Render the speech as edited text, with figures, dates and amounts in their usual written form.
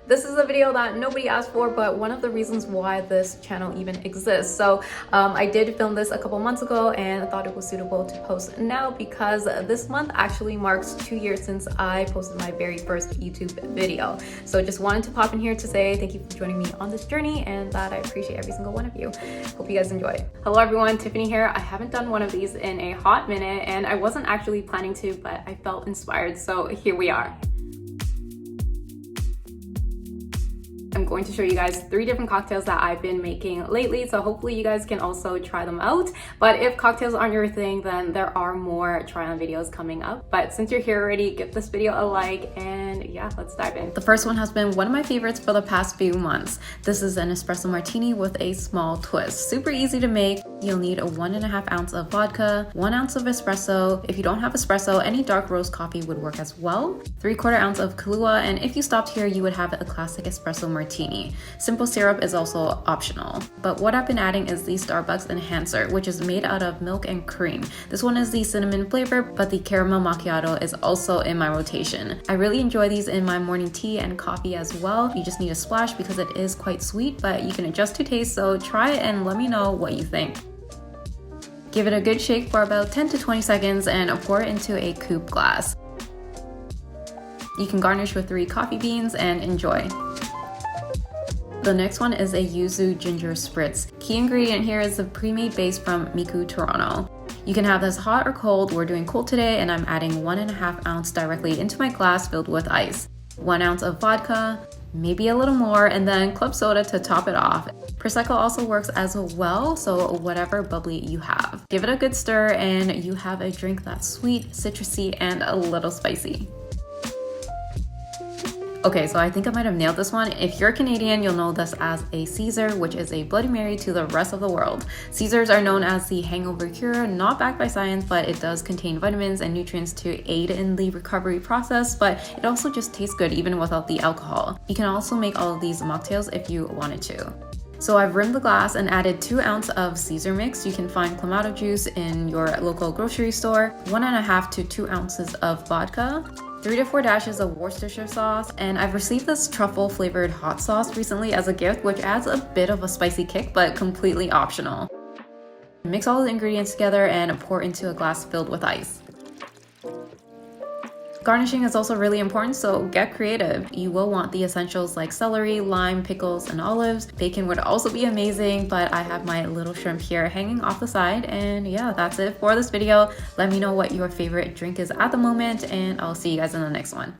This is a video that nobody asked for, but one of the reasons why this channel even exists. So I did film this a couple months ago and I thought it was suitable to post now because this month actually marks 2 years since I posted my very first YouTube video. So just wanted to pop in here to say thank you for joining me on this journey and that I appreciate every single one of you. Hope you guys enjoy. Hello everyone, Tiffany here. I haven't done one of these in a hot minute and I wasn't actually planning to, but I felt inspired, so here we are. I'm going to show you guys 3 different cocktails that I've been making lately, so hopefully you guys can also try them out. But if cocktails aren't your thing, then there are more try-on videos coming up. But since you're here already, give this video a like and yeah, let's dive in. The first one has been one of my favorites for the past few months. This is an espresso martini with a small twist. Super easy to make. You'll need a 1.5 ounce of vodka, 1 ounce of espresso. If you don't have espresso, any dark roast coffee would work as well. 3/4 ounce of Kahlua, and if you stopped here, you would have a classic espresso martini. Simple syrup is also optional. But what I've been adding is the Starbucks Enhancer, which is made out of milk and cream. This one is the cinnamon flavor, but the caramel macchiato is also in my rotation. I really enjoy these in my morning tea and coffee as well. You just need a splash because it is quite sweet, but you can adjust to taste, so try it and let me know what you think. Give it a good shake for about 10 to 20 seconds and pour it into a coupe glass. You can garnish with 3 coffee beans and enjoy. The next one is a Yuzu ginger spritz. Key ingredient here is the pre-made base from Miku Toronto. You can have this hot or cold. We're doing cold today and I'm adding 1.5 ounce directly into my glass filled with ice. 1 ounce of vodka, maybe a little more, and then club soda to top it off. Prosecco also works as well, so whatever bubbly you have. Give it a good stir and you have a drink that's sweet, citrusy, and a little spicy. Okay, so I think I might have nailed this one. If you're Canadian, you'll know this as a Caesar, which is a Bloody Mary to the rest of the world. Caesars are known as the hangover cure, not backed by science, but it does contain vitamins and nutrients to aid in the recovery process, but it also just tastes good even without the alcohol. You can also make all of these mocktails if you wanted to. So I've rimmed the glass and added 2 ounce of Caesar mix. You can find clamato juice in your local grocery store, 1.5 to 2 ounces of vodka, 3 to 4 dashes of Worcestershire sauce, and I've received this truffle flavored hot sauce recently as a gift, which adds a bit of a spicy kick, but completely optional. Mix all the ingredients together and pour into a glass filled with ice. Garnishing is also really important, so get creative. You will want the essentials like celery, lime, pickles, and olives. Bacon would also be amazing, but I have my little shrimp here hanging off the side. And yeah, that's it for this video. Let me know what your favorite drink is at the moment, and I'll see you guys in the next one.